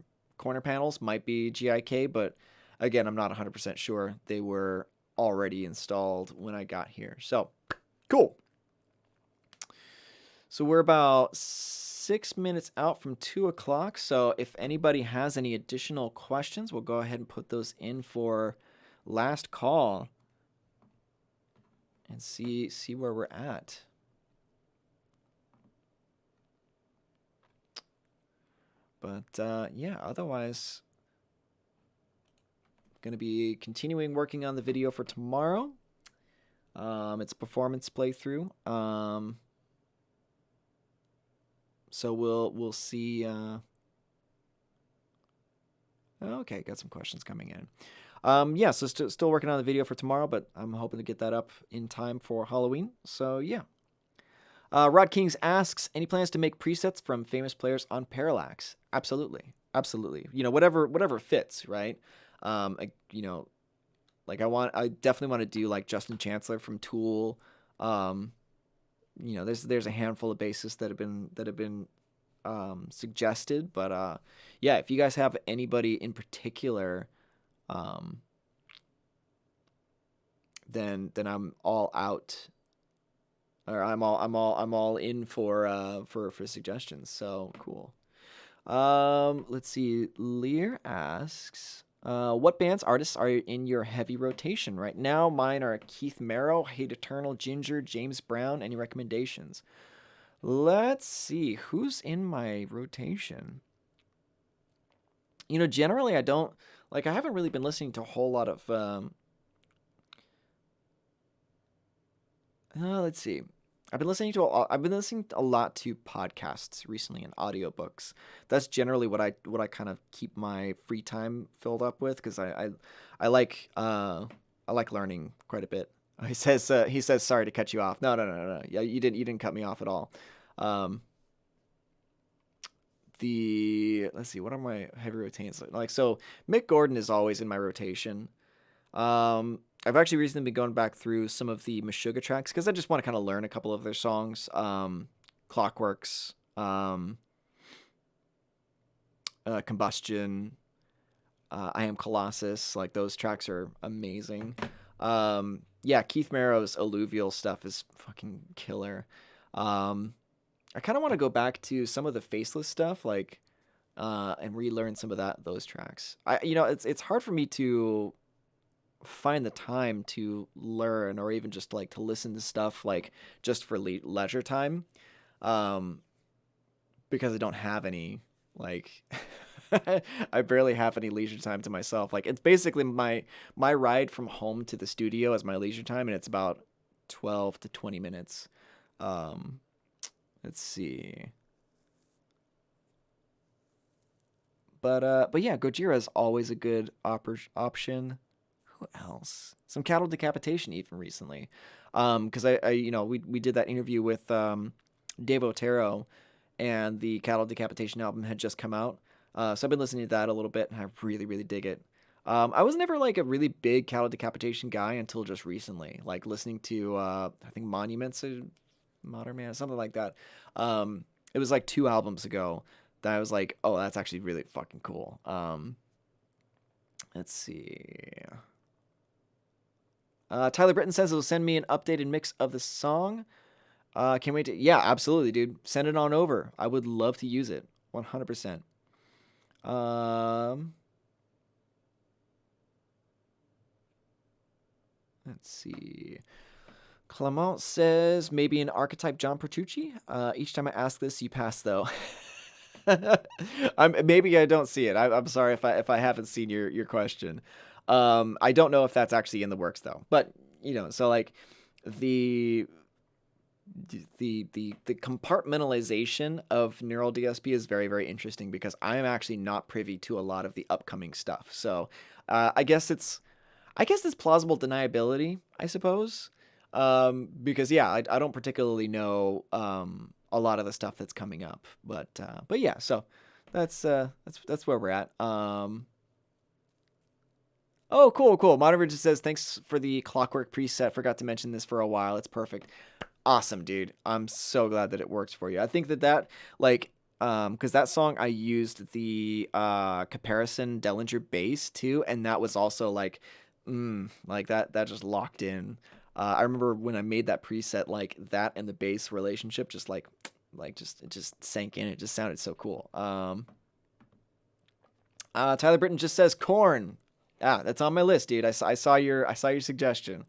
panels might be GIK, but again, I'm not 100% sure. They were already installed when I got here. So cool. So we're about 6 minutes out from 2 o'clock. So if anybody has any additional questions, we'll go ahead and put those in for last call and see where we're at. But yeah, otherwise, going to be continuing working on the video for tomorrow. It's a performance playthrough. So we'll see. Okay, got some questions coming in. Yeah, so still working on the video for tomorrow, but I'm hoping to get that up in time for Halloween. So yeah. Rod Kings asks, any plans to make presets from famous players on Parallax? Absolutely. Whatever fits, right? Like I definitely want to do like Justin Chancellor from Tool. There's a handful of bassists that have been suggested, but yeah, if you guys have anybody in particular, then I'm all out, or I'm all in for suggestions. So cool. Let's see. Lear asks, what bands, artists are in your heavy rotation right now? Mine are Keith Merrow, Hate Eternal, Ginger, James Brown. Any recommendations? Let's see. Who's in my rotation? Generally I don't, I haven't really been listening to a whole lot of, let's see. I've been listening a lot to podcasts recently and audiobooks. That's generally what I kind of keep my free time filled up with, because I like learning quite a bit. He says sorry to cut you off. No. Yeah, you didn't cut me off at all. Let's see, what are my heavy rotations like? So Mick Gordon is always in my rotation. I've actually recently been going back through some of the Meshuggah tracks because I just want to kind of learn a couple of their songs. Clockworks, Combustion, I Am Colossus. Like, those tracks are amazing. Yeah, Keith Merrow's Alluvial stuff is fucking killer. I kind of want to go back to some of the Faceless stuff, and relearn some of those tracks. It's hard for me to find the time to learn, or even just to listen to stuff just for leisure time, because I don't have any I barely have any leisure time to myself. It's basically my ride from home to the studio as my leisure time, and it's about 12 to 20 minutes. Let's see. But yeah, Gojira is always a good option. Who else? Some Cattle Decapitation even recently. Because we did that interview with Dave Otero, and the Cattle Decapitation album had just come out. So I've been listening to that a little bit, and I really, really dig it. I was never a really big Cattle Decapitation guy until just recently, listening to I think Monuments, Modern Man, something like that. It was 2 albums ago that I was like, oh, that's actually really fucking cool. Let's see. Tyler Britton says he'll send me an updated mix of the song. Can't wait to... Yeah, absolutely, dude. Send it on over. I would love to use it. 100%. Let's see. Clement says maybe an archetype John Petrucci. Each time I ask this, you pass though. Maybe I don't see it. I'm sorry if I haven't seen your question. I don't know if that's actually in the works though. But so like the compartmentalization of neural DSP is very, very interesting because I am actually not privy to a lot of the upcoming stuff. So I guess it's plausible deniability, I suppose. Because yeah, I don't particularly know a lot of the stuff that's coming up, but yeah, so that's where we're at. Oh, cool. Modern Virgin says thanks for the clockwork preset. Forgot to mention this for a while. It's perfect. Awesome, dude. I'm so glad that it works for you. I think that like because that song I used the Caparison Dellinger bass too, and that was also like like that just locked in. I remember when I made that preset, like that and the bass relationship just it just sank in. It just sounded so cool. Tyler Britton just says corn. Yeah, that's on my list, dude. I saw your suggestion.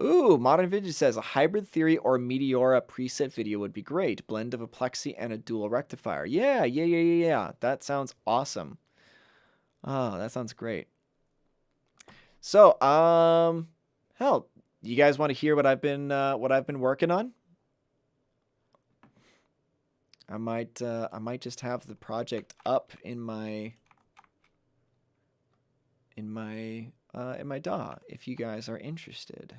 Ooh, Modern Vintage says a hybrid theory or Meteora preset video would be great. Blend of a plexi and a dual rectifier. Yeah. That sounds awesome. Oh, that sounds great. So, hell, you guys want to hear what I've been working on? I might just have the project up in my DAW if you guys are interested.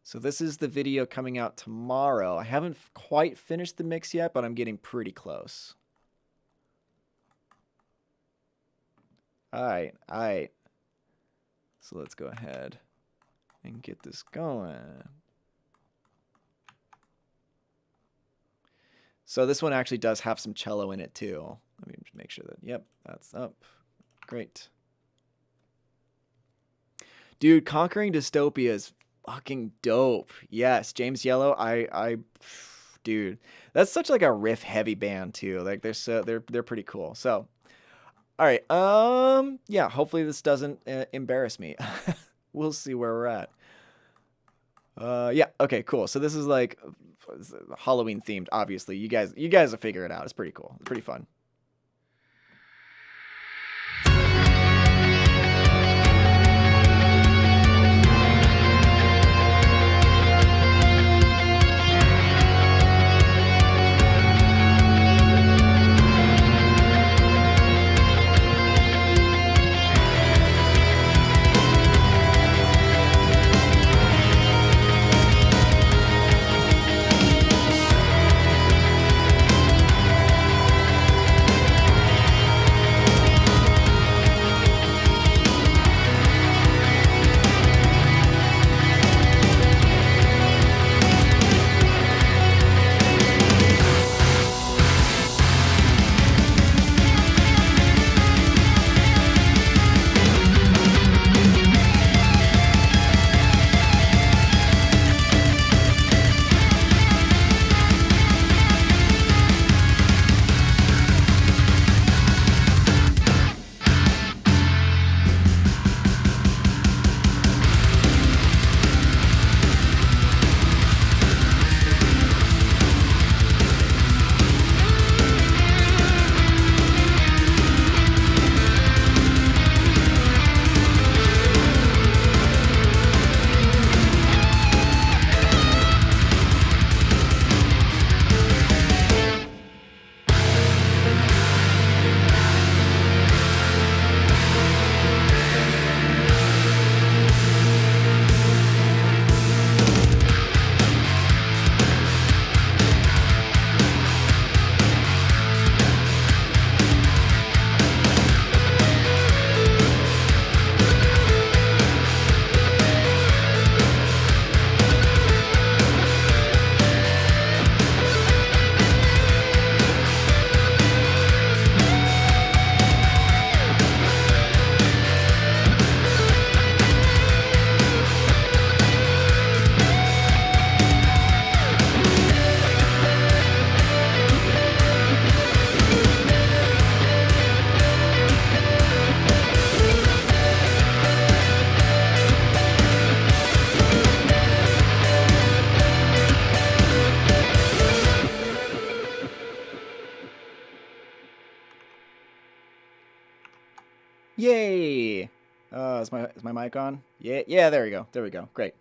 So this is the video coming out tomorrow. I haven't quite finished the mix yet, but I'm getting pretty close. All right. So let's go ahead and get this going. So this one actually does have some cello in it too. Let me make sure that, yep, that's up. Great. Dude, Conquering Dystopia is fucking dope. Yes, James Yellow, dude, that's such like a riff heavy band too. Like they're pretty cool. So, all right, yeah, hopefully this doesn't embarrass me. We'll see where we're at. Yeah, okay, cool. So this is like Halloween themed, obviously. You guys will figure it out. It's pretty cool. It's pretty fun. Yay! Is my mic on? Yeah, yeah. There we go. There we go. Great.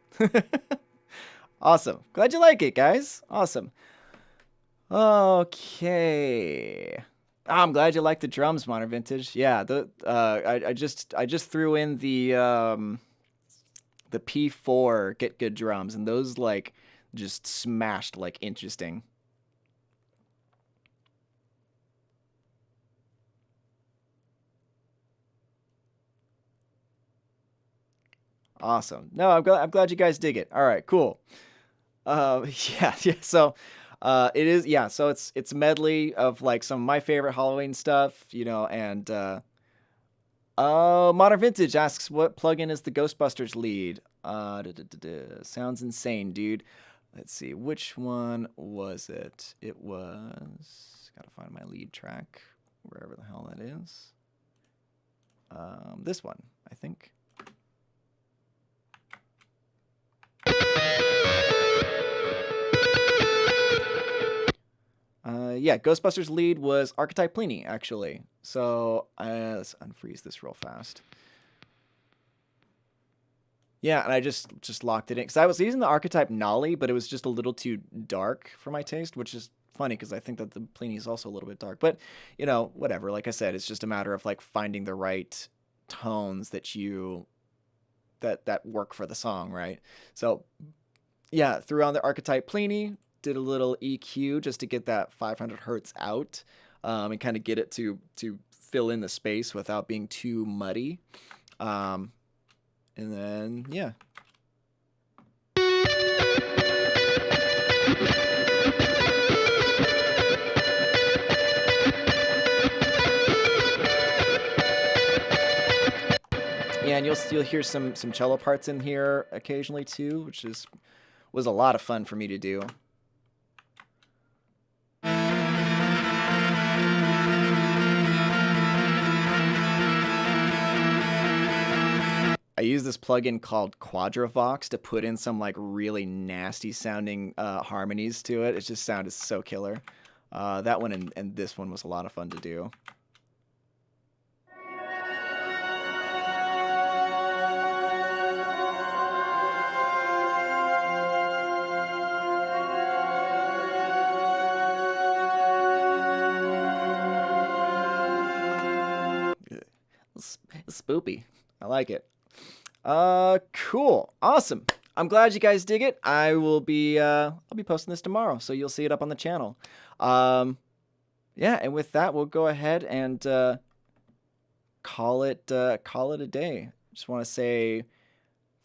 Awesome. Glad you like it, guys. Awesome. Okay. I'm glad you like the drums, Modern Vintage. Yeah, I just threw in the P4 Get Good drums, and those like just smashed like interesting. Awesome. No, I'm glad you guys dig it. All right, cool. Yeah, yeah. So, it is, yeah. So it's a medley of like some of my favorite Halloween stuff, and Modern Vintage asks what plugin is the Ghostbusters lead. Sounds insane, dude. Let's see, which one was it? It was, gotta find my lead track, wherever the hell that is. This one, I think. Yeah, Ghostbusters lead was Archetype Pliny, actually. So let's unfreeze this real fast. Yeah, and I just locked it in because I was using the Archetype Nolly, but it was just a little too dark for my taste, which is funny because I think that the Pliny is also a little bit dark. But whatever. Like I said, it's just a matter of like finding the right tones that work for the song, right? So yeah, threw on the Archetype Pliny, did a little EQ just to get that 500 hertz out, and kind of get it to fill in the space without being too muddy. Um, and then yeah. Yeah, and you'll hear some cello parts in here occasionally too, which was a lot of fun for me to do. I use this plugin called Quadravox to put in some like really nasty sounding harmonies to it. It just sounded so killer. That one and this one was a lot of fun to do. It's spoopy. I like it. Cool. Awesome. I'm glad you guys dig it. I'll be posting this tomorrow, so you'll see it up on the channel. Yeah, and with that, we'll go ahead and call it a day. Just want to say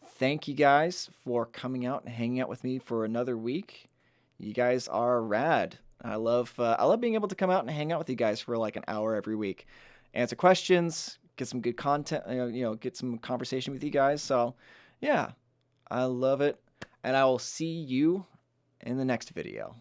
thank you guys for coming out and hanging out with me for another week. You guys are rad. I love being able to come out and hang out with you guys for like an hour every week, answer questions, get some good content, get some conversation with you guys. So, yeah, I love it, and I will see you in the next video.